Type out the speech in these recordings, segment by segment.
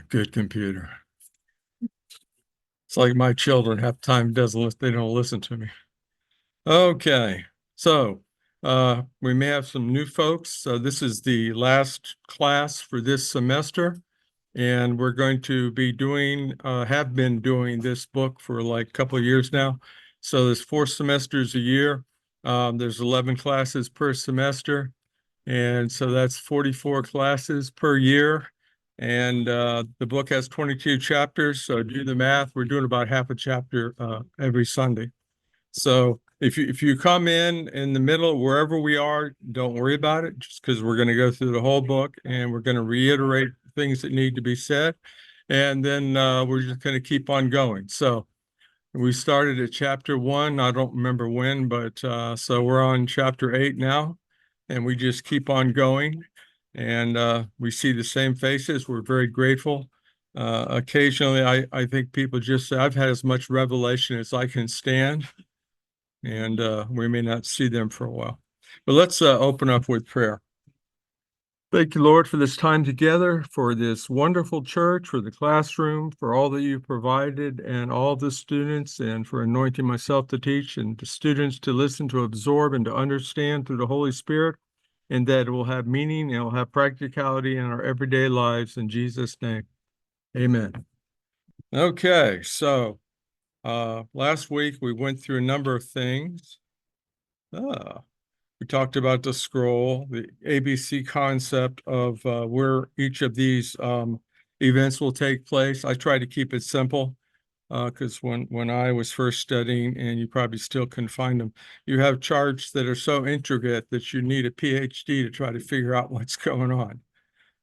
Good computer. It's like my children half the time they don't listen to me. Okay, so we may have some new folks. So this is the last class for this semester, and we're going to be doing, have been doing this book for like a couple of years now. So there's 4 semesters a year. There's 11 classes per semester. And so that's 44 classes per year. And the book has 22 chapters. So do the math. We're doing about half a chapter every Sunday. So if you come in the middle, wherever we are, don't worry about it, just because we're going to go through the whole book and we're going to reiterate things that need to be said. And then we're just going to keep on going. So we started at chapter 1. I don't remember when, but so we're on chapter 8 now, and we just keep on going. And we see the same faces. We're very grateful. Occasionally, I think people just say, I've had as much revelation as I can stand, and we may not see them for a while. But let's open up with prayer. Thank you, Lord, for this time together, for this wonderful church, for the classroom, for all that you've provided, and all the students, and for anointing myself to teach and the students to listen, to absorb, and to understand through the Holy Spirit, and that it will have meaning and it will have practicality in our everyday lives. In Jesus' name, amen. Okay, so last week we went through a number of things. We talked about the scroll, the ABC concept of where each of these events will take place. I try to keep it simple because when I was first studying, and you probably still can find them, you have charts that are so intricate that you need a PhD to try to figure out what's going on.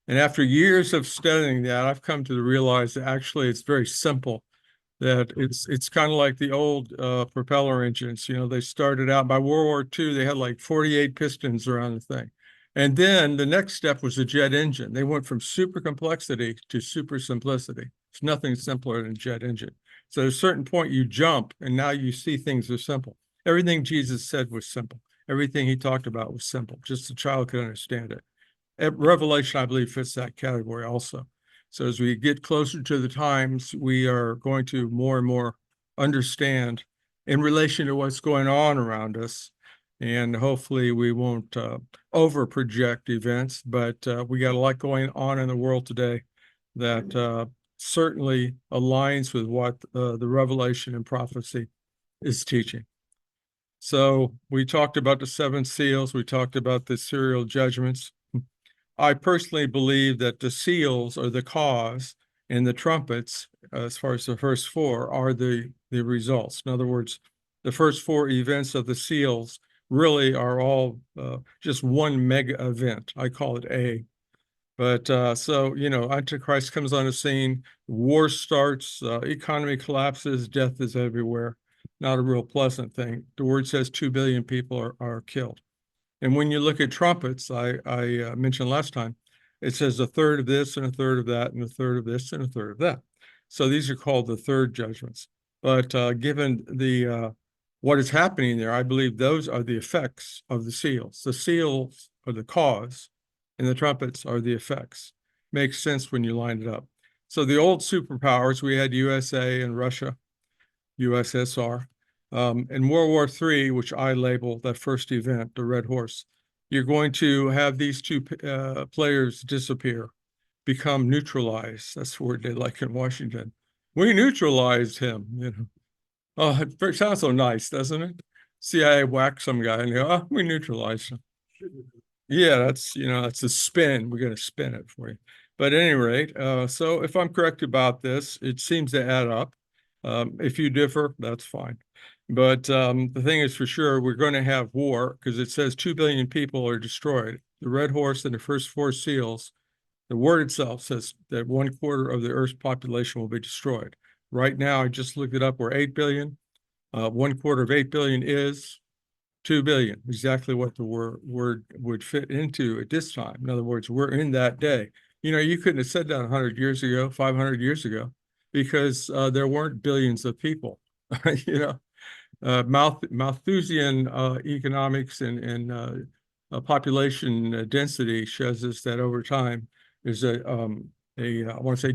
And after years of studying that, I've come to realize that actually it's very simple, that it's kind of like the old propeller engines. You know, they started out by World War II, they had like 48 pistons around the thing. And then the next step was the jet engine. They went from super complexity to super simplicity. It's nothing simpler than a jet engine. So at a certain point you jump and now you see things are simple. Everything Jesus said was simple. Everything he talked about was simple. Just a child could understand it. Revelation, I believe, fits that category also. So as we get closer to the times, we are going to more and more understand in relation to what's going on around us. And hopefully we won't over project events, but we got a lot going on in the world today that certainly aligns with what the revelation and prophecy is teaching. So we talked about the 7 seals. We talked about the serial judgments. I personally believe that the seals are the cause and the trumpets, as far as the first 4, are the results. In other words, the first 4 events of the seals really are all just one mega event. I call it A. But so, you know, Antichrist comes on the scene, war starts, economy collapses, death is everywhere. Not a real pleasant thing. The word says 2 billion people are killed. And when you look at trumpets, I mentioned last time, it says a third of this and a third of that and a third of this and a third of that. So these are called the third judgments. But given the what is happening there, I believe those are the effects of the seals. The seals are the cause, and the trumpets are the effects. Makes sense when you line it up. So the old superpowers, we had USA and Russia, USSR. In World War III, which I label that first event, the Red Horse, you're going to have these 2 players disappear, become neutralized. That's the word they like in Washington. We neutralized him, you know. Oh, it sounds so nice, doesn't it? CIA whack some guy and go, oh, we neutralized him. Yeah, that's, you know, that's a spin. We're going to spin it for you. But at any rate, so if I'm correct about this, it seems to add up. If you differ, that's fine. But the thing is for sure, we're going to have war because it says 2 billion people are destroyed. The Red Horse and the first 4 seals, the word itself says that 1/4 of the Earth's population will be destroyed. Right now, I just looked it up, we're 8 billion. 1/4 of 8 billion is 2 billion, exactly what the word would fit into at this time. In other words, we're in that day. You know, you couldn't have said that 100 years ago, 500 years ago, because there weren't billions of people. You know, Malthusian economics and population density shows us that over time there's a I want to say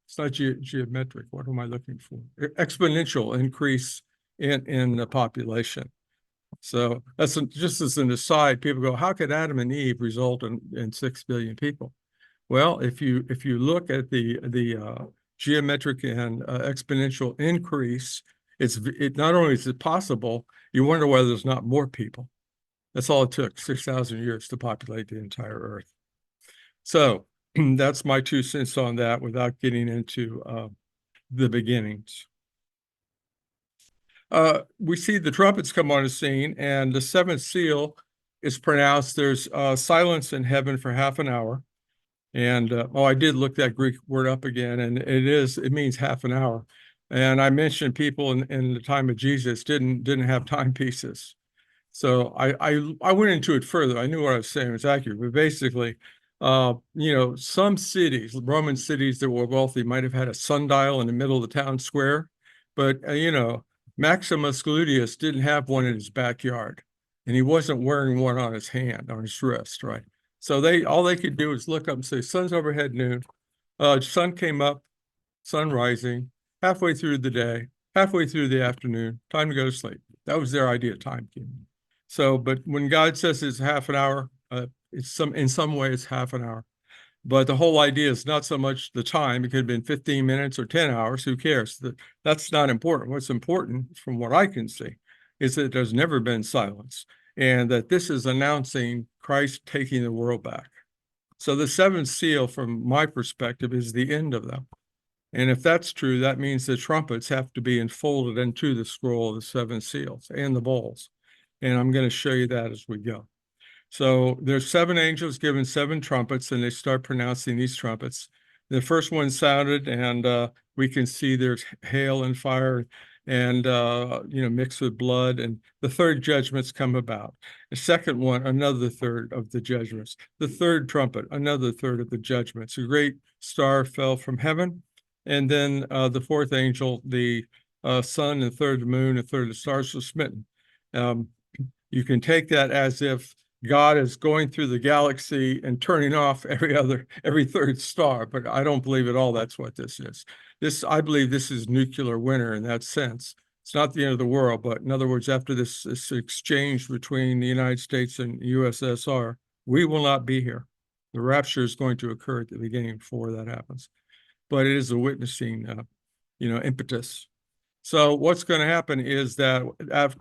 it's not geometric. What am I looking for? Exponential increase in the population. So that's just as an aside. People go, how could Adam and Eve result in 6 billion people? Well, if you look at the geometric and exponential increase, it not only is it possible, you wonder whether there's not more people. That's all it took, 6,000 years to populate the entire Earth. So that's my 2 cents on that without getting into the beginnings. We see the trumpets come on the scene, and the 7th seal is pronounced. There's silence in heaven for half an hour. And I did look that Greek word up again, and it means half an hour. And I mentioned people in the time of Jesus didn't have timepieces. So I went into it further. I knew what I was saying was accurate, but basically, some cities, Roman cities that were wealthy, might have had a sundial in the middle of the town square, but Maximus Cludius didn't have one in his backyard, and he wasn't wearing one on his hand, on his wrist, right? So all they could do is look up and say, sun's overhead noon. Sun came up, sun rising, halfway through the day, halfway through the afternoon, time to go to sleep. That was their idea of timekeeping. So, but when God says it's half an hour, in some way it's half an hour. But the whole idea is not so much the time. It could have been 15 minutes or 10 hours. Who cares? That's not important. What's important, from what I can see, is that there's never been silence, and that this is announcing Christ taking the world back. So the 7th seal, from my perspective, is the end of them. And if that's true, that means the trumpets have to be enfolded into the scroll of the 7 seals and the bowls. And I'm going to show you that as we go. So there's 7 angels given 7 trumpets, and they start pronouncing these trumpets. The first one sounded, and we can see there's hail and fire and mixed with blood. And the 3rd judgments come about. The second one, another 3rd of the judgments. The 3rd trumpet, another 3rd of the judgments. A great star fell from heaven. And then the 4th angel, the sun, and 3rd the moon, and 3rd of the stars was smitten. You can take that as if God is going through the galaxy and turning off every 3rd star, but I don't believe at all that's what this is. I believe this is nuclear winter in that sense. It's not the end of the world, but in other words, after this exchange between the United States and USSR, we will not be here. The rapture is going to occur at the beginning before that happens. But it is a witnessing, impetus. So what's going to happen is that after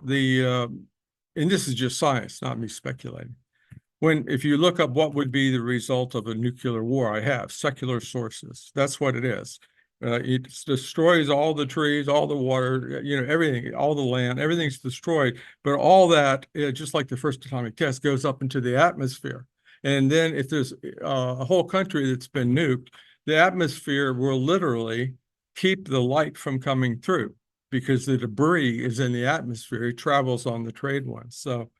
and this is just science, not me speculating. If you look up what would be the result of a nuclear war, I have secular sources. That's what it is. It destroys all the trees, all the water, everything, all the land, everything's destroyed. But all that, just like the first atomic test, goes up into the atmosphere. And then if there's a whole country that's been nuked, the atmosphere will literally keep the light from coming through, because the debris is in the atmosphere. It travels on the trade ones. So,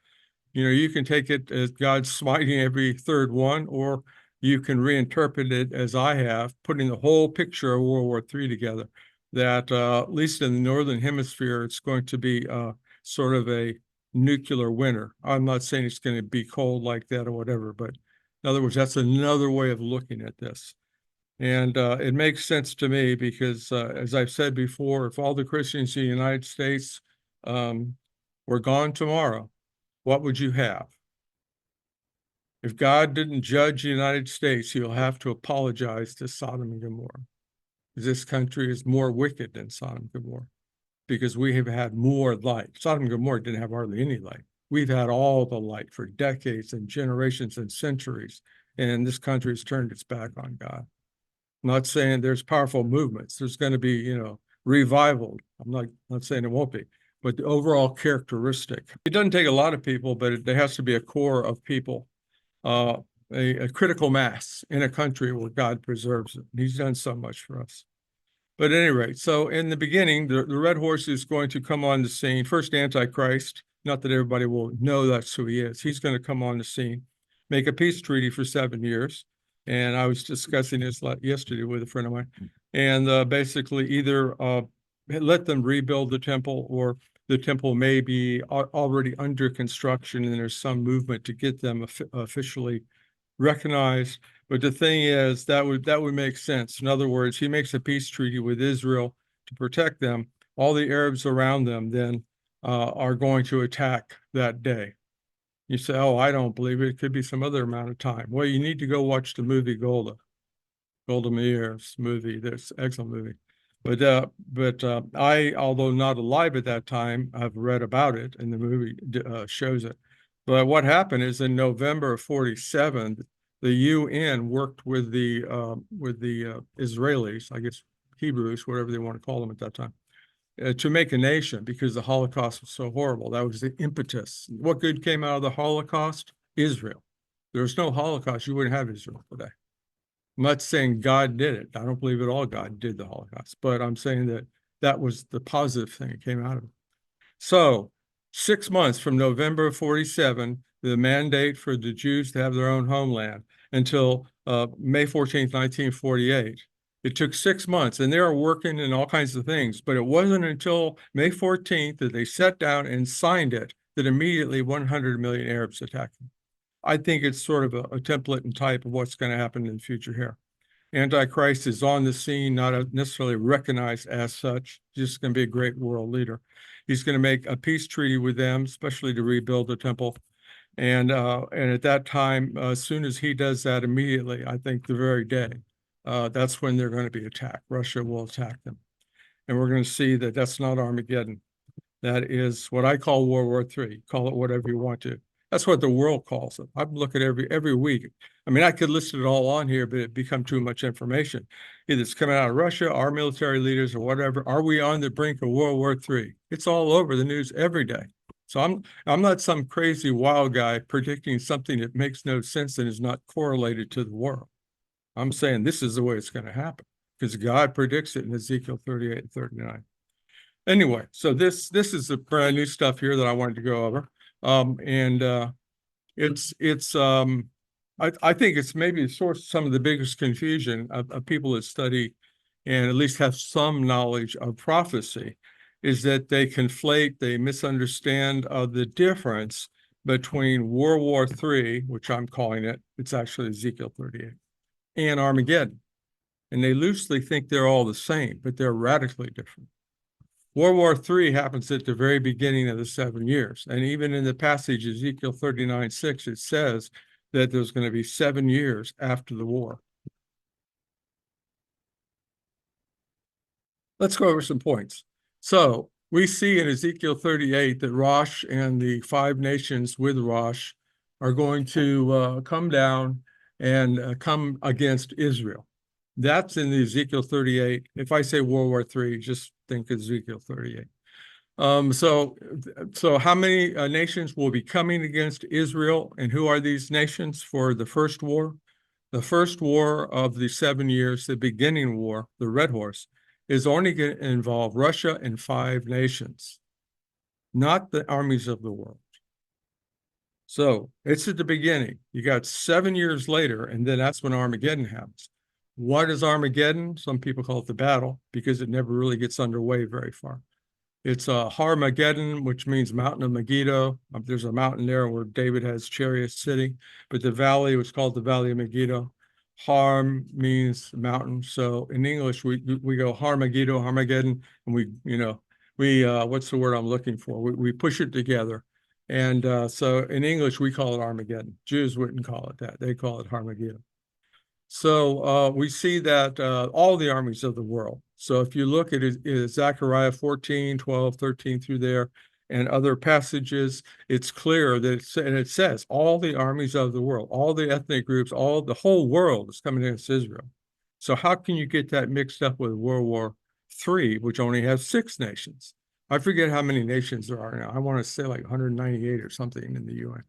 you can take it as God smiting every 3rd one, or you can reinterpret it as I have, putting the whole picture of World War III together, that at least in the Northern Hemisphere, it's going to be sort of a nuclear winter. I'm not saying it's going to be cold like that or whatever, but in other words, that's another way of looking at this. And it makes sense to me because, as I've said before, if all the Christians in the United States were gone tomorrow, what would you have? If God didn't judge the United States, he'll have to apologize to Sodom and Gomorrah. This country is more wicked than Sodom and Gomorrah because we have had more light. Sodom and Gomorrah didn't have hardly any light. We've had all the light for decades and generations and centuries, and this country has turned its back on God. I'm not saying there's powerful movements. There's going to be, revival. I'm not saying it won't be, but the overall characteristic. It doesn't take a lot of people, but there has to be a core of people, a critical mass in a country where God preserves it. He's done so much for us. But at any rate, so in the beginning, the red horse is going to come on the scene. First, Antichrist. Not that everybody will know that's who he is. He's going to come on the scene, make a peace treaty for 7 years. And I was discussing this yesterday with a friend of mine. And basically either let them rebuild the temple, or the temple may be already under construction and there's some movement to get them officially recognized. But the thing is, that would make sense. In other words, he makes a peace treaty with Israel to protect them. All the Arabs around them then are going to attack that day. You say, "Oh, I don't believe it. It could be some other amount of time." Well, you need to go watch the movie Golda Meir's movie. That's an excellent movie. But I, although not alive at that time, I've read about it, and the movie shows it. But what happened is in November of '47, the UN worked with the Israelis, I guess Hebrews, whatever they want to call them at that time, to make a nation because the Holocaust was so horrible. That was the impetus. What good came out of the Holocaust? Israel. There was no Holocaust, you wouldn't have Israel today. I'm not saying God did it. I don't believe at all God did the Holocaust, but I'm saying that that was the positive thing that came out of it. So 6 months from November of '47, the mandate for the Jews to have their own homeland until May 14th, 1948. It took 6 months, and they were working in all kinds of things, but it wasn't until May 14th that they sat down and signed it that immediately 100 million Arabs attacked them. I think it's sort of a template and type of what's going to happen in the future here. Antichrist is on the scene, not necessarily recognized as such, just going to be a great world leader. He's going to make a peace treaty with them, especially to rebuild the temple. And at that time, as soon as he does that immediately, I think the very day, that's when they're going to be attacked. Russia will attack them. And we're going to see that that's not Armageddon. That is what I call World War III. Call it whatever you want to. That's what the world calls it. I look at every week. I mean, I could list it all on here, but it become too much information. Either it's coming out of Russia, our military leaders, or whatever. Are we on the brink of World War III? It's all over the news every day. So I'm not some crazy wild guy predicting something that makes no sense and is not correlated to the world. I'm saying this is the way it's going to happen because God predicts it in Ezekiel 38 and 39. Anyway, so this is the brand new stuff here that I wanted to go over. I think it's maybe the source of some of the biggest confusion of people that study and at least have some knowledge of prophecy is that they misunderstand the difference between World War III, which I'm calling it, it's actually Ezekiel 38, and Armageddon. And they loosely think they're all the same, but they're radically different. World War III happens at the very beginning of the 7 years. And even in the passage, Ezekiel 39:6, it says that there's going to be 7 years after the war. Let's go over some points. So we see in Ezekiel 38 that Rosh and the 5 nations with Rosh are going to come down and come against Israel. That's in the Ezekiel 38. If I say World War III, just think Ezekiel 38. So how many nations will be coming against Israel, and who are these nations for the first war? The first war of the 7 years, the beginning war, the Red Horse, is only going to involve Russia and 5 nations, not the armies of the world. So it's at the beginning. You got 7 years later, and then that's when Armageddon happens. What is Armageddon? Some people call it the battle because it never really gets underway very far. It's Harmageddon, which means mountain of Megiddo. There's a mountain there where David has chariots sitting, but the valley was called the Valley of Megiddo. Harm means mountain. So in English, we go Harmageddo, Harmageddon, and we what's the word I'm looking for? We push it together. And so in English, we call it Armageddon. Jews wouldn't call it that. They call it Harmageddon. So we see that all the armies of the world. So if you look at it, Zechariah 14, 12, 13 through there, and other passages, it's clear that it says all the armies of the world, all the ethnic groups, the whole world is coming against Israel. So how can you get that mixed up with World War III, which only has 6 nations? I forget how many nations there are now. I want to say like 198 or something in the UN.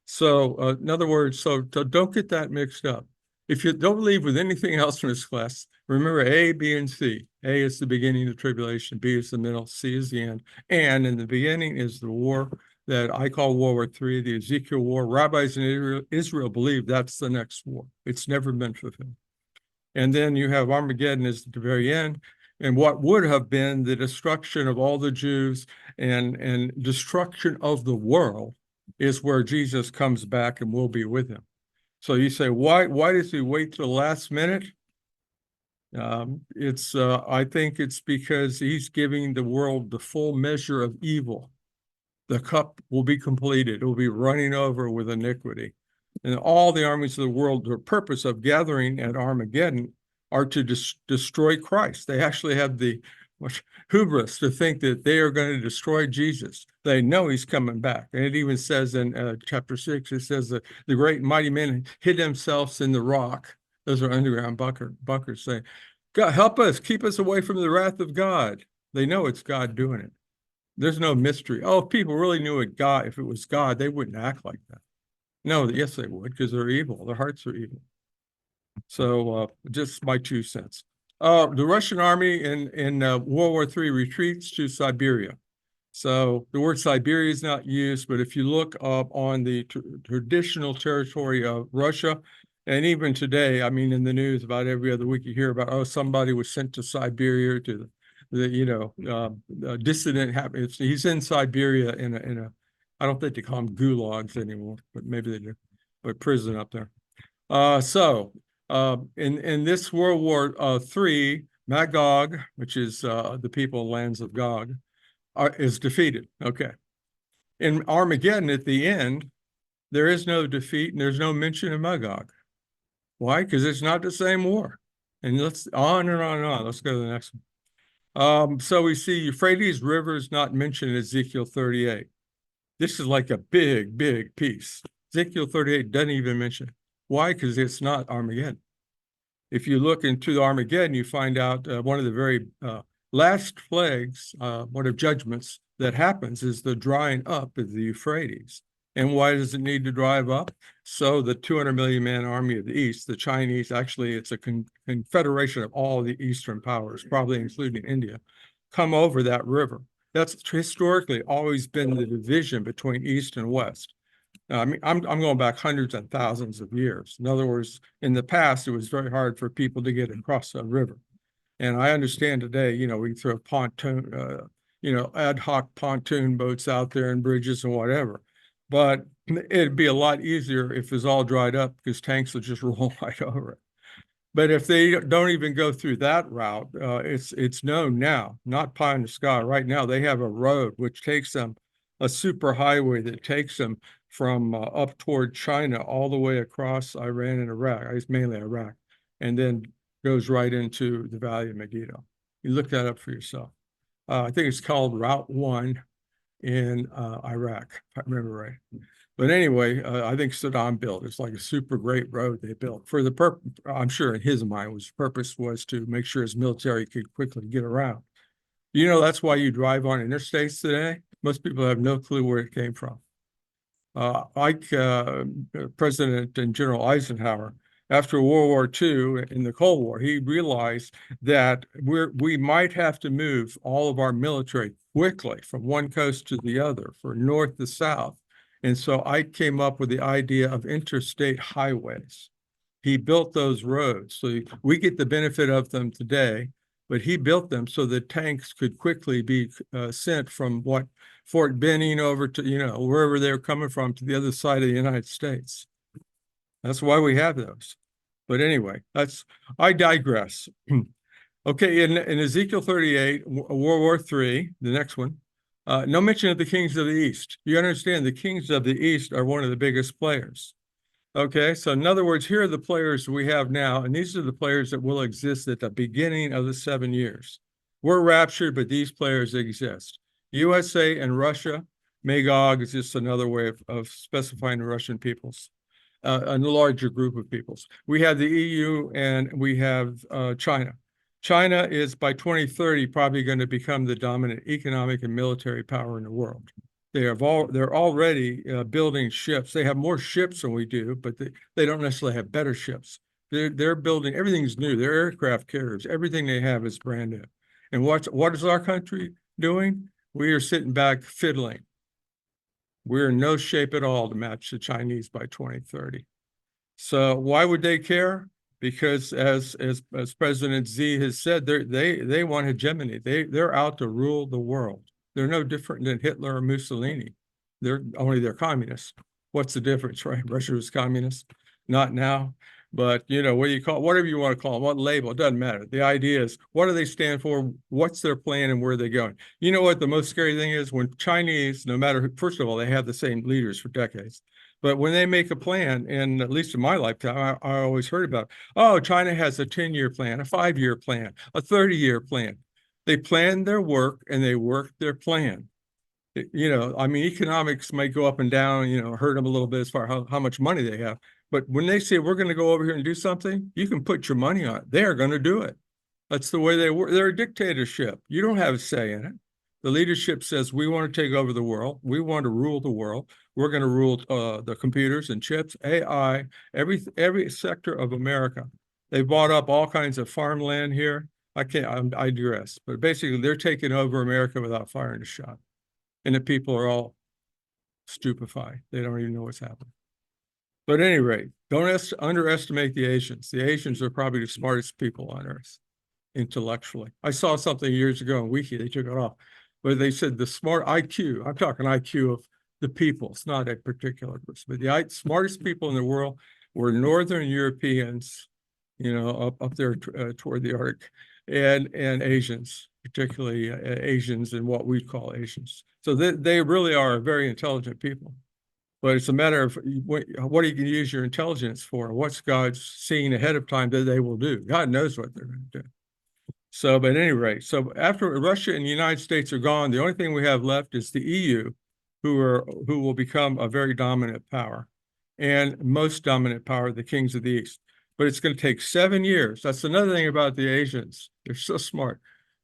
So in other words, so don't get that mixed up. If you don't leave with anything else from this class, remember A, B, and C. A is the beginning of tribulation, B is the middle, C is the end. And in the beginning is the war that I call World War III, the Ezekiel War. Rabbis in Israel believe that's the next war. It's never been fulfilled. And then you have Armageddon is at the very end. And what would have been the destruction of all the Jews and destruction of the world is where Jesus comes back and we'll be with him. So you say, why does he wait till the last minute? I think it's because he's giving the world the full measure of evil. The cup will be completed. It will be running over with iniquity. And all the armies of the world, the purpose of gathering at Armageddon are to destroy Christ. They actually have the hubris to think that they are going to destroy Jesus. They know he's coming back. And it even says in chapter 6, it says that the great mighty men hid themselves in the rock. Those are underground bunkers saying, God, help us, keep us away from the wrath of God. They know it's God doing it. There's no mystery. Oh, if people really knew it God, if it was God, they wouldn't act like that. No, yes, they would, because they're evil. Their hearts are evil. So just my 2 cents. The Russian army in World War III retreats to Siberia. So the word Siberia is not used, but if you look up on the traditional territory of Russia, and even today, I mean, in the news about every other week, you hear about, oh, somebody was sent to Siberia to dissident happened. He's in Siberia in a, I don't think they call them gulags anymore, but maybe they do, but prison up there. In this World War III, Magog, which is the people and lands of Gog, is defeated. Okay. In Armageddon, at the end, there is no defeat and there's no mention of Magog. Why? Because it's not the same war. And let's on and on and on. Let's go to the next one. So we see Euphrates River is not mentioned in Ezekiel 38. This is like a big, big piece. Ezekiel 38 doesn't even mention it. Why? Because it's not Armageddon. If you look into Armageddon, you find out one of the very last plagues, one of judgments that happens is the drying up of the Euphrates. And why does it need to drive up? So the 200 million man army of the East, the Chinese, actually it's a confederation of all the Eastern powers, probably including India, come over that river. That's historically always been the division between East and West. I mean, I'm going back hundreds and thousands of years. In other words, in the past, it was very hard for people to get across a river. And I understand today, we throw pontoon, ad hoc pontoon boats out there and bridges and whatever. But it'd be a lot easier if it was all dried up because tanks would just roll right over it. But if they don't even go through that route, it's known now, not pie in the sky. Right now, they have a road which takes them, a super highway that takes them from up toward China all the way across Iran and Iraq. It's mainly Iraq, and then goes right into the Valley of Megiddo. You look that up for yourself. I think it's called Route 1 in Iraq, if I remember right. But anyway, I think Saddam built. It's like a super great road they built for the purpose. I'm sure in his mind, his purpose was to make sure his military could quickly get around. That's why you drive on interstates today. Most people have no clue where it came from. Like President and General Eisenhower, after World War II in the Cold War, he realized that we might have to move all of our military quickly from one coast to the other, from north to south. And so I came up with the idea of interstate highways. He built those roads. So we get the benefit of them today, but he built them so that tanks could quickly be sent from Fort Benning over to, wherever they're coming from to the other side of the United States. That's why we have those. But anyway, I digress. Okay, in Ezekiel 38, World War III, the next one, no mention of the kings of the East. You understand the kings of the East are one of the biggest players. Okay, so in other words, here are the players we have now, and these are the players that will exist at the beginning of the 7 years. We're raptured, but these players exist. USA and Russia, Magog is just another way of specifying the Russian peoples, a larger group of peoples. We have the EU and we have China. China is by 2030 probably going to become the dominant economic and military power in the world. They're already building ships. They have more ships than we do, but they don't necessarily have better ships. They're building, everything's new. Their aircraft carriers, everything they have is brand new. And what is our country doing? We are sitting back fiddling. We're in no shape at all to match the Chinese by 2030. So why would they care? Because as President Xi has said, they want hegemony. They're out to rule the world. They're no different than Hitler or Mussolini. They're communists. What's the difference, right? Russia was communist. not now. But what do you call it? Whatever you want to call them, what label, it doesn't matter. The idea is, what do they stand for? What's their plan and where are they going? You know what the most scary thing is? When Chinese, no matter who, first of all, they have the same leaders for decades. But when they make a plan, and at least in my lifetime, I always heard about, oh, China has a 10-year plan, a 5-year plan, a 30-year plan. They plan their work and they work their plan. I mean, economics might go up and down, hurt them a little bit as far as how much money they have. But when they say we're going to go over here and do something, you can put your money on it. They are going to do it. That's the way they work. They're a dictatorship. You don't have a say in it. The leadership says we want to take over the world. We want to rule the world. We're going to rule the computers and chips, AI, every sector of America. They bought up all kinds of farmland here. I digress, but basically they're taking over America without firing a shot. And the people are all stupefied. They don't even know what's happening. But at any rate, don't underestimate the Asians. The Asians are probably the smartest people on earth, intellectually. I saw something years ago in Wiki, they took it off, but they said the smart IQ, I'm talking IQ of the people, it's not a particular person, but the smartest people in the world were Northern Europeans, up there toward the Arctic, and Asians, particularly Asians and what we call Asians. So they really are very intelligent people. But it's a matter of what you can use your intelligence for. What's God's seeing ahead of time that they will do? God knows what they're going to do. So, but at any rate, so after Russia and the United States are gone, the only thing we have left is the EU, who will become a very dominant power, and most dominant power, the kings of the East. But it's going to take 7 years. That's another thing about the Asians. They're so smart.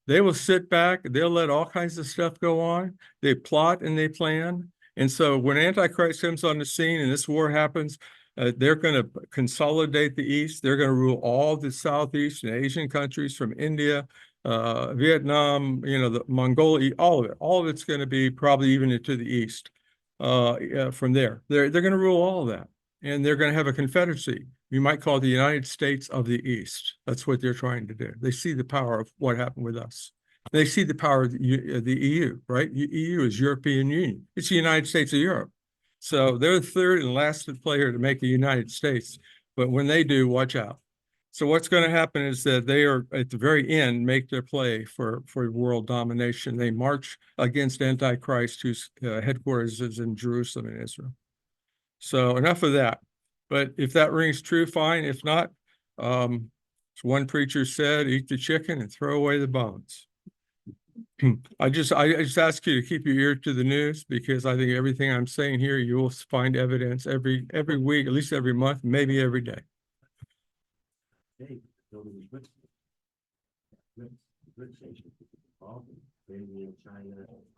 They will sit back. They'll let all kinds of stuff go on. They plot and they plan. And so when Antichrist comes on the scene and this war happens, they're going to consolidate the East. They're going to rule all the Southeast and Asian countries from India, Vietnam, the Mongolia, all of it. All of it's going to be probably even into the East from there. They're going to rule all of that. And they're going to have a confederacy. You might call it the United States of the East. That's what they're trying to do. They see the power of what happened with us. They see the power of the EU, right? EU is European Union. It's the United States of Europe. So they're the third and last player to make a United States. But when they do, watch out. So what's going to happen is that they are, at the very end, make their play for world domination. They march against Antichrist, whose headquarters is in Jerusalem in Israel. So enough of that. But if that rings true, fine. If not, as one preacher said, eat the chicken and throw away the bones. I just ask you to keep your ear to the news, because I think everything I'm saying here, you will find evidence every week, at least every month, maybe every day. China,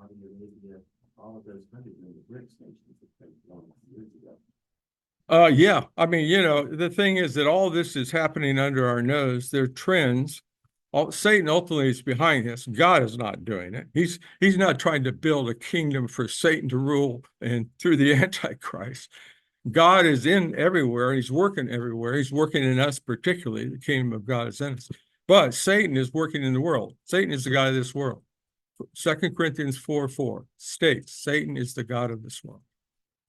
Arabia, all of those countries in the BRICS nations years ago. Yeah, I mean, the thing is that all this is happening under our nose. They're trends. Satan ultimately is behind this. God is not doing it. He's not trying to build a kingdom for Satan to rule and through the Antichrist. God is in everywhere. He's working everywhere. He's working in us, particularly. The kingdom of God is in us. But Satan is working in the world. Satan is the God of this world. 2 Corinthians 4:4 states Satan is the God of this world,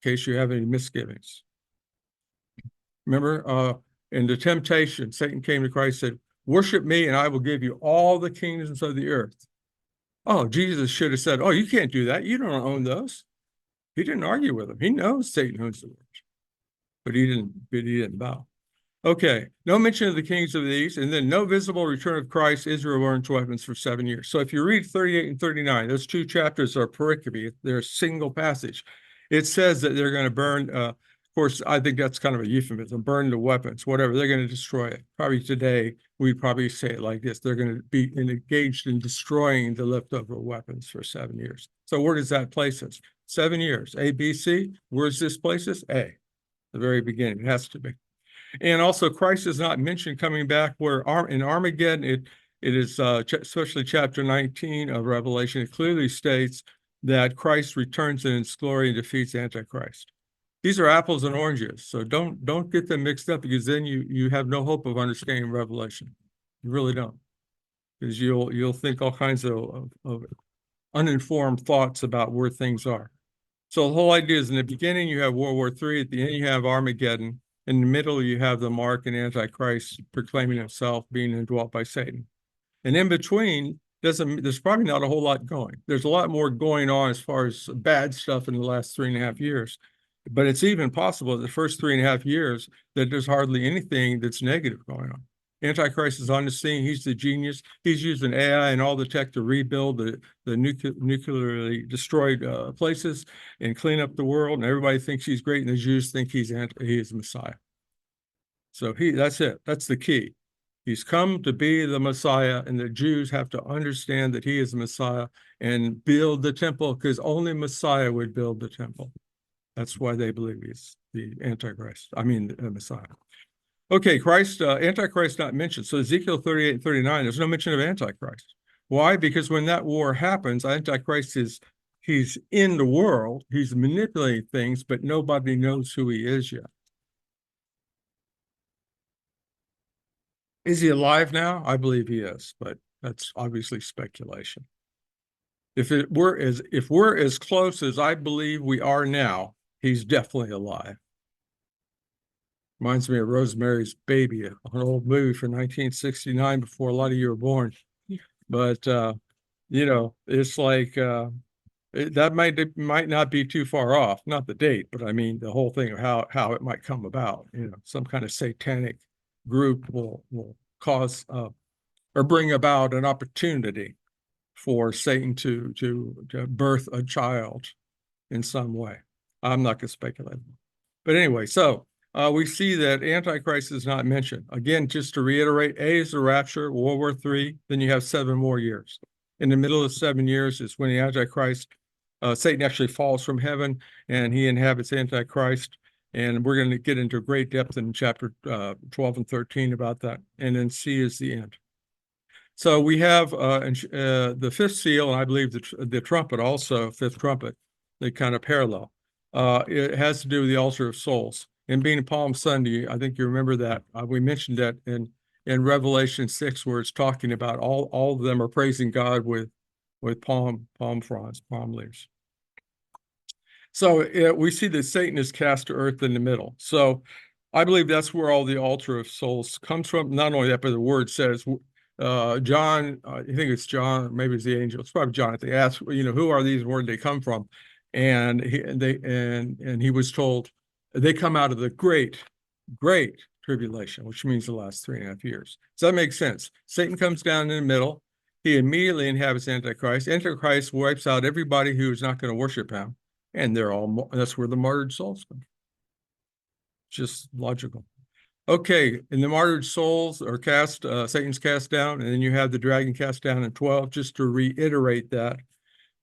in case you have any misgivings. Remember, in the temptation, Satan came to Christ and said, worship me and I will give you all the kingdoms of the earth. Oh, Jesus should have said, oh, you can't do that. You don't own those. He didn't argue with him. He knows Satan owns the world. But he didn't bow. Okay, no mention of the kings of the east, and then no visible return of Christ. Israel burns weapons for 7 years. So if you read 38 and 39, those two chapters are pericope. They're a single passage. It says that they're going to burn, of course, I think that's kind of a euphemism, burn the weapons, whatever. They're going to destroy it. Probably today, we'd probably say it like this. They're going to be engaged in destroying the leftover weapons for 7 years. So where does that place us? 7 years, A, B, C. Where's this place us? A, the very beginning. It has to be. And also, Christ is not mentioned coming back, where in Armageddon, it is, especially chapter 19 of Revelation, it clearly states that Christ returns in his glory and defeats Antichrist. These are apples and oranges, so don't get them mixed up, because then you have no hope of understanding Revelation. You really don't, because you'll think all kinds of uninformed thoughts about where things are. So the whole idea is, in the beginning you have World War III, at the end you have Armageddon, In the middle, you have the mark and Antichrist proclaiming himself being indwelt by Satan. And in between, there's probably not a whole lot going. There's a lot more going on as far as bad stuff in the last 3.5 years. But it's even possible in the first 3.5 years that there's hardly anything that's negative going on. Antichrist is on the scene. He's the genius. He's using AI and all the tech to rebuild the nuclearly destroyed places and clean up the world. And everybody thinks he's great, and the Jews think he is Messiah. So that's it. That's the key. He's come to be the Messiah, and the Jews have to understand that he is the Messiah and build the temple, because only Messiah would build the temple. That's why they believe he's the Antichrist. I mean, the Messiah. Okay, Antichrist not mentioned. So Ezekiel 38 and 39, there's no mention of Antichrist. Why? Because when that war happens, Antichrist he's in the world, he's manipulating things, but nobody knows who he is yet. Is he alive now? I believe he is, but that's obviously speculation. If we're as close as I believe we are now, he's definitely alive. Reminds me of Rosemary's Baby, an old movie from 1969 before a lot of you were born. But it's like that might not be too far off, not the date, but I mean the whole thing of how it might come about. Some kind of satanic group will cause or bring about an opportunity for Satan to birth a child in some way. I'm not going to speculate. But anyway, so we see that Antichrist is not mentioned. Again, just to reiterate, A is the rapture, World War III, then you have 7 more years. In the middle of 7 years is when the Antichrist, Satan actually falls from heaven, and he inhabits Antichrist. And we're going to get into great depth in chapter 12 and 13 about that. And then C is the end. So we have the fifth seal, and I believe the trumpet also, fifth trumpet, they kind of parallel. It has to do with the altar of souls. And being Palm Sunday, I think you remember that. We mentioned that in Revelation 6, where it's talking about all of them are praising God with palm fronds, palm leaves. So we see that Satan is cast to earth in the middle. So I believe that's where all the altar of souls comes from. Not only that, but the word says, John, I think it's John, maybe it's the angel. It's probably John. They asked, who are these? Where did they come from? And he was told they come out of the great tribulation, which means the last 3.5 years. Does that make sense? Satan comes down in the middle. He immediately inhabits Antichrist. Antichrist wipes out everybody who is not going to worship him, and that's where the martyred souls come. Just logical. Okay, and the martyred souls are cast, Satan's cast down, and then you have the dragon cast down in 12, just to reiterate that.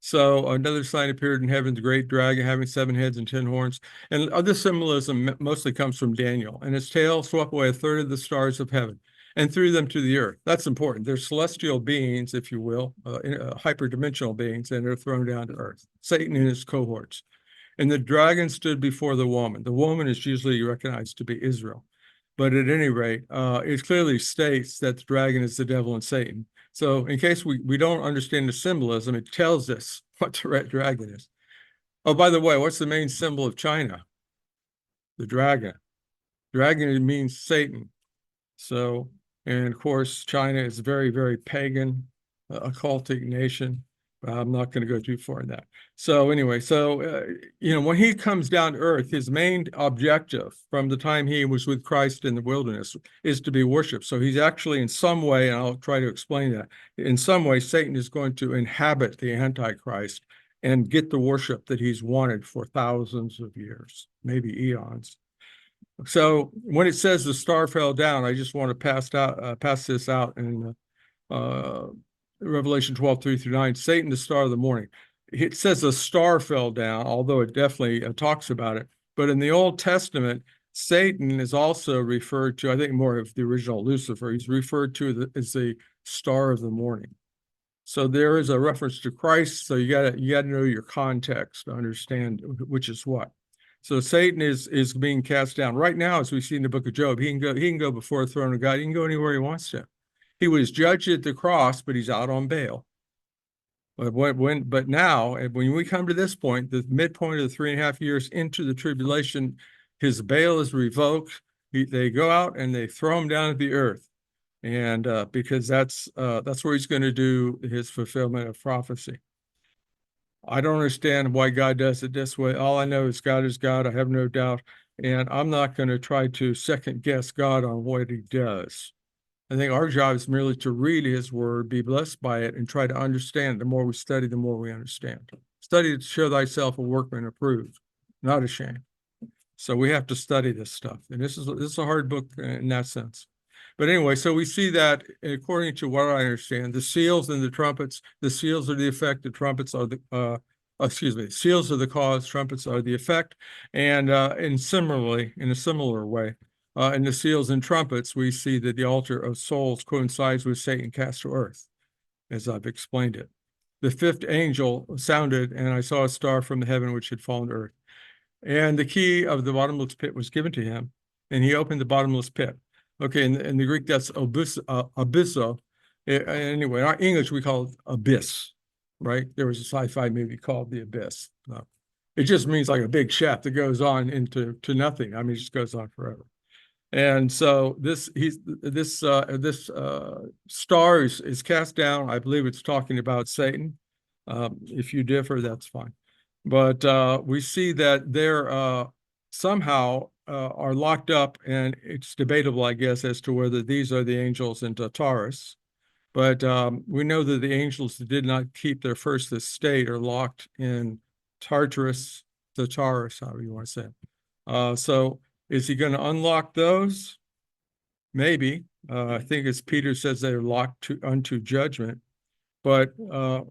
So another sign appeared in heaven, the great dragon having 7 heads and 10 horns. And other symbolism mostly comes from Daniel. And its tail swept away 1/3 of the stars of heaven and threw them to the earth. That's important. They're celestial beings, if you will, hyperdimensional beings, and they're thrown down to earth. Satan and his cohorts. And the dragon stood before the woman. The woman is usually recognized to be Israel. But at any rate, it clearly states that the dragon is the devil and Satan. So in case we don't understand the symbolism, it tells us what the red dragon is. Oh, by the way, what's the main symbol of China? The dragon. Dragon means Satan. So, and of course, China is a very, very pagan, occultic nation. I'm not going to go too far in that. So anyway, when he comes down to earth, his main objective from the time he was with Christ in the wilderness is to be worshiped. So he's actually in some way, and I'll try to explain that, in some way, Satan is going to inhabit the Antichrist and get the worship that he's wanted for thousands of years, maybe eons. So when it says the star fell down, I just want to pass this out in Revelation 12, 3-9, Satan, the star of the morning. It says a star fell down, although it definitely talks about it. But in the Old Testament, Satan is also referred to, I think more of the original Lucifer, he's referred to as the star of the morning. So there is a reference to Christ. So you gotta know your context to understand which is what. So Satan is being cast down. Right now, as we see in the book of Job, he can go before the throne of God. He can go anywhere he wants to. He was judged at the cross, but he's out on bail. But now, when we come to this point, the midpoint of the 3.5 years into the tribulation, his bail is revoked. they go out and they throw him down at the earth. And because that's where he's going to do his fulfillment of prophecy. I don't understand why God does it this way. All I know is God is God. I have no doubt. And I'm not going to try to second guess God on what he does. I think our job is merely to read his word, be blessed by it, and try to understand. The more we study, the more we understand. Study to show thyself a workman approved, not ashamed. So we have to study this stuff. And this is a hard book in that sense. But anyway, so we see that according to what I understand, the seals and the trumpets, the seals are the effect, the trumpets are the seals are the cause, trumpets are the effect. And similarly, in a similar way, in the seals and trumpets, we see that the altar of souls coincides with Satan cast to earth, as I've explained it. The fifth angel sounded, and I saw a star from the heaven which had fallen to earth. And the key of the bottomless pit was given to him, and he opened the bottomless pit. Okay, in the Greek, that's abysso. Anyway, in our English, we call it abyss, right? There was a sci-fi movie called The Abyss. It just means like a big shaft that goes on into nothing. I mean, it just goes on forever. And so this star is cast down. I believe it's talking about Satan. If you differ, that's fine. But we see that they're somehow are locked up, and it's debatable, I guess, as to whether these are the angels in Tartarus. But we know that the angels that did not keep their first estate are locked in Tartarus, however you want to say it. So is he going to unlock those? Maybe. I think as Peter says, they're locked unto judgment. But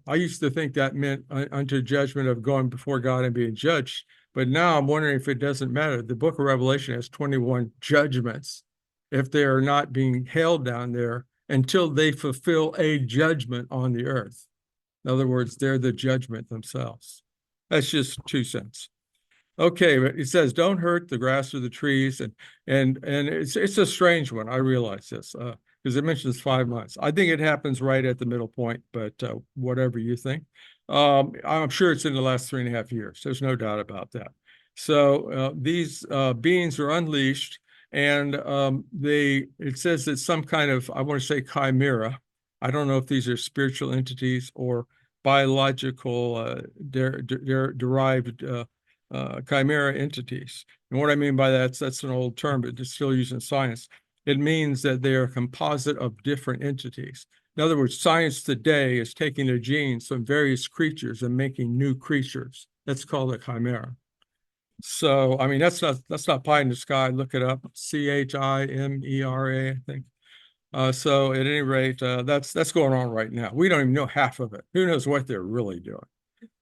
I used to think that meant unto judgment of going before God and being judged. But now I'm wondering if it doesn't matter. The book of Revelation has 21 judgments. If they are not being held down there until they fulfill a judgment on the earth. In other words, they're the judgment themselves. That's just 2 cents. Okay, but it says, don't hurt the grass or the trees. And it's a strange one. I realize this. Because it mentions 5 months. I think it happens right at the middle point, but whatever you think. I'm sure it's in the last 3.5 years. There's no doubt about that. So these beings are unleashed, and it says that some kind of, I want to say chimera. I don't know if these are spiritual entities or biological derived chimera entities. And what I mean by that's an old term, but it's still used in science. It means that they are a composite of different entities. In other words, science today is taking the genes from various creatures and making new creatures. That's called a chimera. So, I mean, that's not pie in the sky. Look it up. CHIMERA, I think. So at any rate, that's going on right now. We don't even know half of it. Who knows what they're really doing?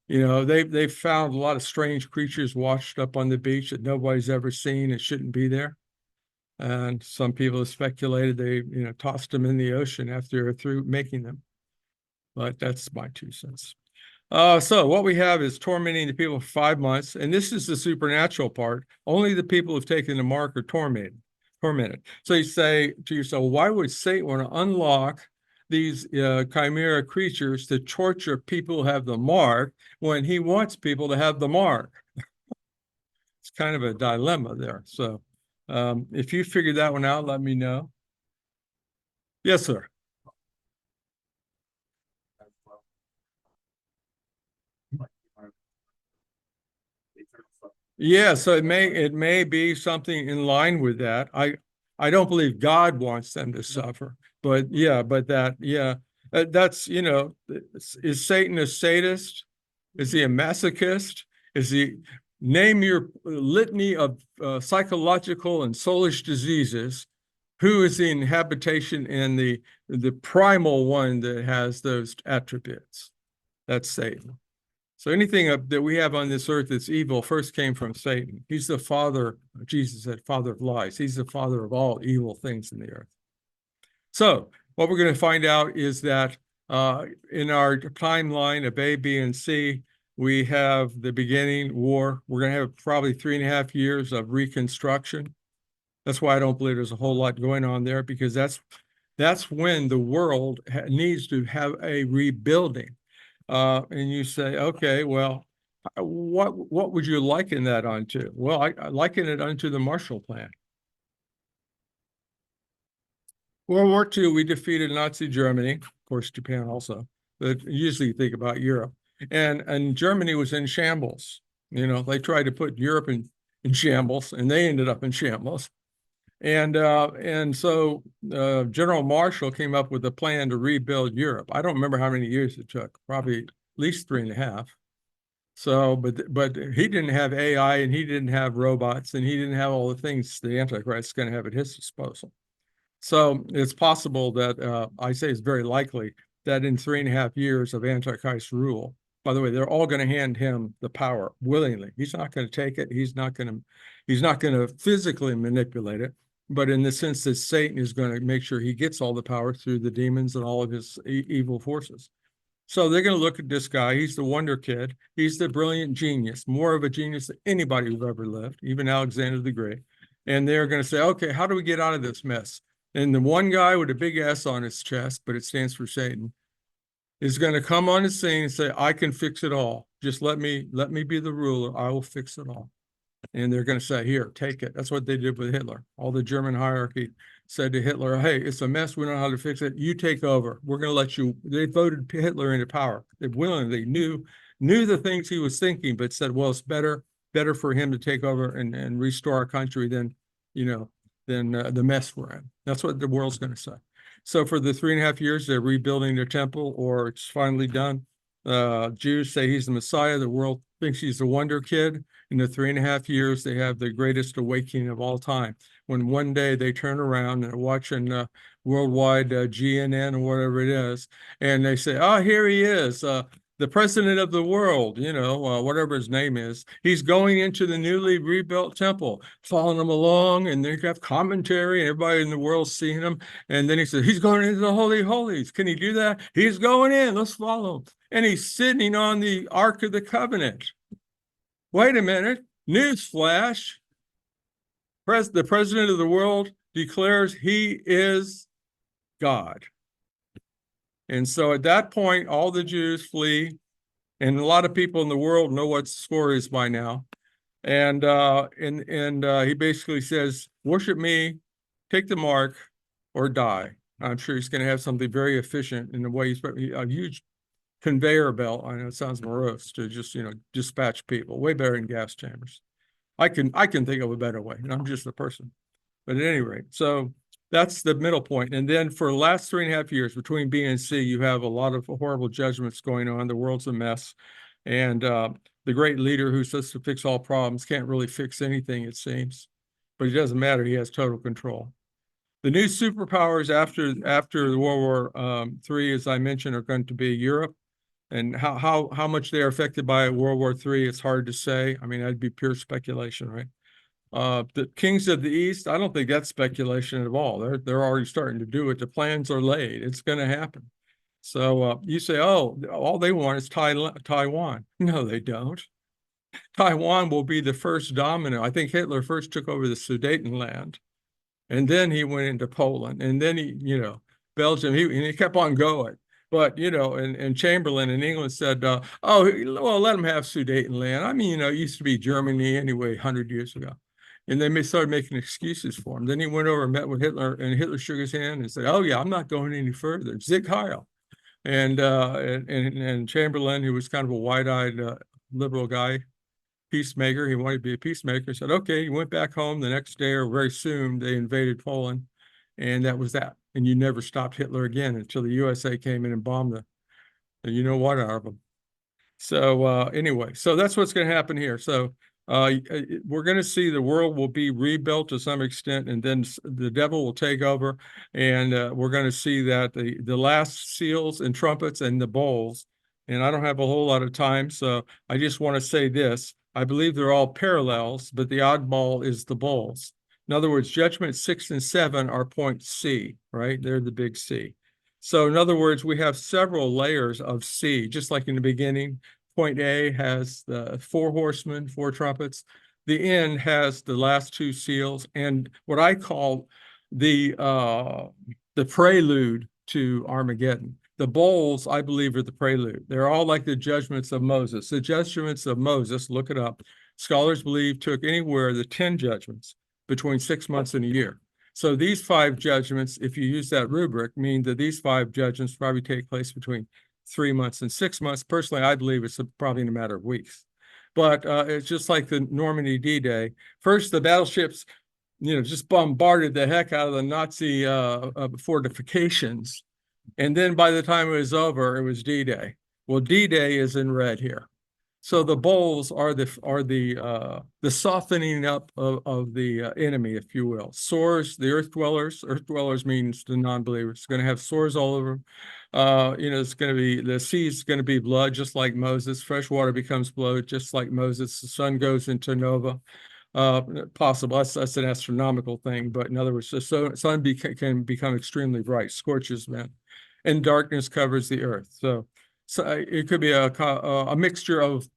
You know, they've found a lot of strange creatures washed up on the beach that nobody's ever seen. It shouldn't be there. And some people have speculated they, tossed them in the ocean after they're through making them. But that's my 2 cents. So what we have is tormenting the people for 5 months. And this is the supernatural part. Only the people who've taken the mark are tormented. So you say to yourself, why would Satan want to unlock these chimera creatures to torture people who have the mark when he wants people to have the mark? It's kind of a dilemma there. So if you figure that one out, let me know. Yes, sir. Yeah, so it may be something in line with that. I don't believe God wants them to suffer, but that's is Satan a sadist? Is he a masochist? Is he name your litany of psychological and soulish diseases? Who is the inhabitation in the primal one that has those attributes? That's Satan. So anything that we have on this earth that's evil first came from Satan. He's the father, Jesus said, father of lies. He's the father of all evil things in the earth. So what we're going to find out is that in our timeline of A, B, and C, we have the beginning war. We're going to have probably 3.5 years of reconstruction. That's why I don't believe there's a whole lot going on there, because that's when the world needs to have a rebuilding. And you say, okay, well, what would you liken that onto? Well, I liken it onto the Marshall Plan. World War II, we defeated Nazi Germany, of course, Japan also, but usually you think about Europe. And Germany was in shambles. You know, they tried to put Europe in shambles, and they ended up in shambles. And so General Marshall came up with a plan to rebuild Europe. I don't remember how many years it took, probably at least 3.5. So, but he didn't have AI, and he didn't have robots, and he didn't have all the things the Antichrist is going to have at his disposal. So it's possible that I say it's very likely that in 3.5 years of Antichrist rule, by the way, they're all going to hand him the power willingly. He's not going to take it. He's not going to physically manipulate it. But in the sense that Satan is going to make sure he gets all the power through the demons and all of his evil forces. So they're going to look at this guy. He's the wonder kid. He's the brilliant genius, more of a genius than anybody who's ever lived, even Alexander the Great. And they're going to say, okay, how do we get out of this mess? And the one guy with a big S on his chest, but it stands for Satan, is going to come on the scene and say, I can fix it all. Just let me be the ruler. I will fix it all. And they're going to say, here, take it. That's what they did with Hitler. All the German hierarchy said to Hitler, hey, it's a mess. We don't know how to fix it. You take over. We're going to let you. They voted Hitler into power. They willingly knew the things he was thinking, but said, well, it's better for him to take over and restore our country than the mess we're in. That's what the world's going to say. So for the 3.5 years, they're rebuilding their temple, or it's finally done. Jews say he's the Messiah. The world thinks he's the wonder kid. In the 3.5 years, they have the greatest awakening of all time. When one day they turn around and are watching worldwide GNN or whatever it is, and they say, oh, here he is, the president of the world, whatever his name is. He's going into the newly rebuilt temple, following him along, and they have commentary, and everybody in the world's seeing him. And then he says, he's going into the Holy Holies. Can he do that? He's going in. Let's follow him. And he's sitting on the Ark of the Covenant. Wait a minute. Newsflash. The president of the world declares he is God. And so at that point, all the Jews flee, and a lot of people in the world know what the score is by now. And he basically says, worship me, take the mark, or die. I'm sure he's going to have something very efficient in the way a huge conveyor belt. I know it sounds morose to just, dispatch people. Way better than gas chambers. I can think of a better way, and I'm just a person. But at any rate, so that's the middle point. And then for the last 3.5 years, between B and C, you have a lot of horrible judgments going on. The world's a mess. And the great leader who's supposed to fix all problems can't really fix anything, it seems. But it doesn't matter. He has total control. The new superpowers after the World War III, as I mentioned, are going to be Europe. And how much they are affected by World War III, it's hard to say. I mean, that'd be pure speculation, right? The kings of the East, I don't think that's speculation at all. They're already starting to do it. The plans are laid. It's going to happen. So you say, oh, all they want is Taiwan. No, they don't. Taiwan will be the first domino. I think Hitler first took over the Sudetenland, and then he went into Poland, and then Belgium. He kept on going. But, and Chamberlain in England said, oh, well, let them have Sudetenland. I mean, it used to be Germany anyway, 100 years ago. And they started making excuses for him. Then he went over and met with Hitler, and Hitler shook his hand and said, oh, yeah, I'm not going any further. Sieg Heil. And Chamberlain, who was kind of a wide-eyed liberal guy, peacemaker, he wanted to be a peacemaker, said, okay, he went back home the next day, or very soon they invaded Poland. And that was that. And you never stopped Hitler again until the USA came in and bombed what out of them. So anyway, so that's what's going to happen here. So we're going to see the world will be rebuilt to some extent, and then the devil will take over. And we're going to see that the last seals and trumpets and the bowls. And I don't have a whole lot of time, so I just want to say this. I believe they're all parallels, but the oddball is the bowls. In other words, judgment 6 and 7 are point C, right? They're the big C. So in other words, we have several layers of C, just like in the beginning. Point A has the 4 horsemen, 4 trumpets. The end has the last 2 seals, and what I call the prelude to Armageddon. The bowls, I believe, are the prelude. They're all like the judgments of Moses. The judgments of Moses, look it up, scholars believe took anywhere the 10 judgments between 6 months and a year. So these 5 judgments, if you use that rubric, mean that these 5 judgments probably take place between 3 months and 6 months. Personally, I believe it's probably in a matter of weeks. But it's just like the Normandy D-Day. First, the battleships, just bombarded the heck out of the Nazi fortifications. And then by the time it was over, it was D-Day. Well, D-Day is in red here. So the bowls are the softening up of the enemy, if you will. Sores, the earth dwellers. Earth dwellers means the non-believers. It's going to have sores all over them. It's going to be, the sea is going to be blood, just like Moses. Fresh water becomes blood, just like Moses. The sun goes into nova. Possible. That's an astronomical thing, but in other words, the sun can become extremely bright, scorches men, and darkness covers the earth. So it could be a mixture of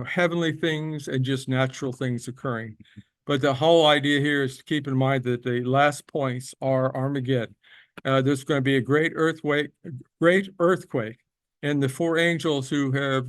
heavenly things and just natural things occurring. But the whole idea here is to keep in mind that the last points are Armageddon. There's going to be a great earthquake, and the 4 angels who have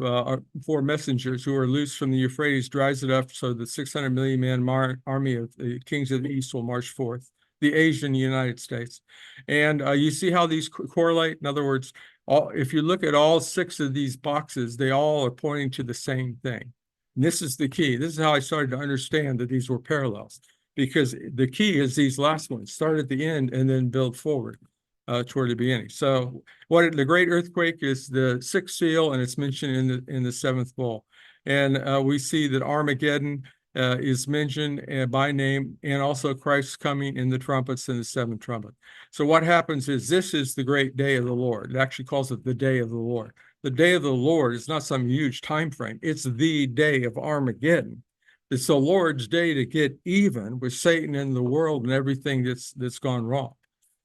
4 messengers who are loose from the Euphrates dries it up, so the 600 million man army of the kings of the east will march forth, the Asian United States. And you see how these correlate? In other words, if you look at all 6 of these boxes, they all are pointing to the same thing. And this is the key. This is how I started to understand that these were parallels, because the key is these last ones start at the end and then build forward toward the beginning. So the great earthquake is the 6th seal, and it's mentioned in the 7th bowl. And we see that Armageddon is mentioned by name, and also Christ's coming in the trumpets in the 7th trumpet. So what happens is, this is the great day of the Lord. It actually calls it the day of the Lord. The day of the Lord is not some huge time frame. It's the day of Armageddon. It's the Lord's day to get even with Satan and the world and everything that's gone wrong.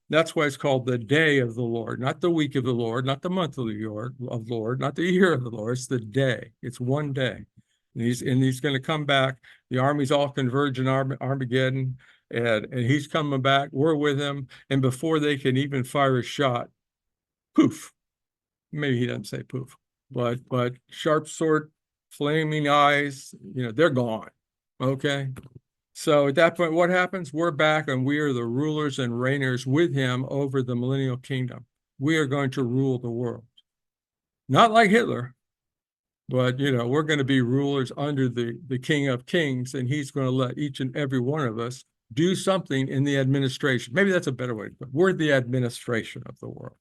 That's why it's called the day of the Lord, not the week of the Lord, not the month of the Lord, not the year of the Lord. It's the day. It's one day. And he's going to come back. The armies all converge in Armageddon, and he's coming back. We're with him. And before they can even fire a shot, poof. Maybe he doesn't say poof, but sharp sword, flaming eyes, they're gone. Okay. So at that point, what happens? We're back, and we are the rulers and reigners with him over the millennial kingdom. We are going to rule the world. Not like Hitler, but, we're going to be rulers under the King of Kings, and he's going to let each and every one of us do something in the administration. Maybe that's a better way to put it. We're the administration of the world.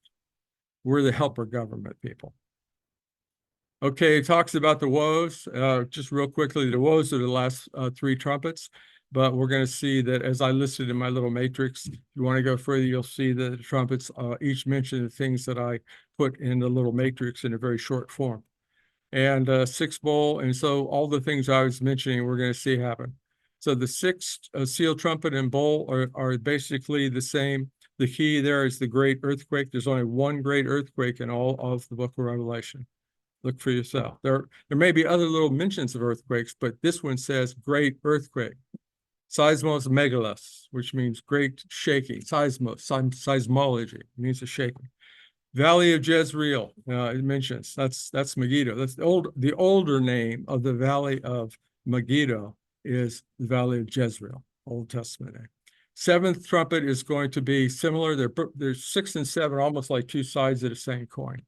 We're the helper government people. Okay, it talks about the woes. Just real quickly, the woes are the last 3 trumpets. But we're going to see that, as I listed in my little matrix, if you want to go further, you'll see that the trumpets each mention the things that I put in the little matrix in a very short form. And 6th bowl, and so all the things I was mentioning, we're going to see happen. So the 6th seal, trumpet, and bowl are basically the same. The key there is the great earthquake. There's only one great earthquake in all of the book of Revelation. Look for yourself. There may be other little mentions of earthquakes, but this one says great earthquake. Seismos megalos, which means great shaking. Seismology means a shaking. Valley of Jezreel, it mentions that's Megiddo. That's the older name of the Valley of Megiddo is the Valley of Jezreel, Old Testament name. 7th trumpet is going to be similar. There's 6 and 7, almost like 2 sides of the same coin.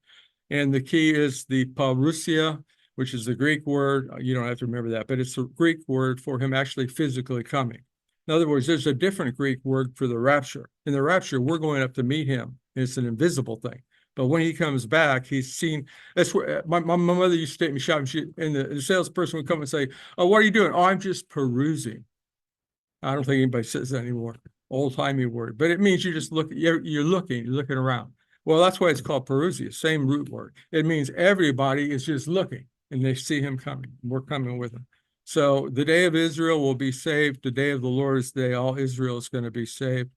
And the key is the parousia, which is the Greek word. You don't have to remember that, but it's a Greek word for him actually physically coming. In other words, there's a different Greek word for the rapture. In the rapture, we're going up to meet him. It's an invisible thing. But when he comes back, he's seen. That's where my mother used to take me shopping, and the salesperson would come and say, "Oh, what are you doing?" "Oh, I'm just perusing." I don't think anybody says that anymore. Old-timey word, but it means you just look. You're looking around. Well, that's why it's called parousia, same root word. It means everybody is just looking, and they see him coming. We're coming with him. So the day of Israel will be saved. The day of the Lord's day, all Israel is going to be saved.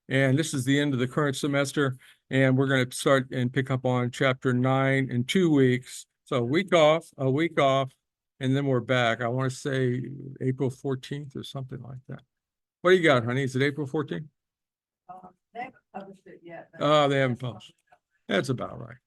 And this is the end of the current semester. And we're going to start and pick up on chapter 9 in 2 weeks. So a week off, and then we're back. I want to say April 14th or something like that. What do you got, honey? Is it April 14th? They haven't published it yet. Oh, they haven't published. That's about right.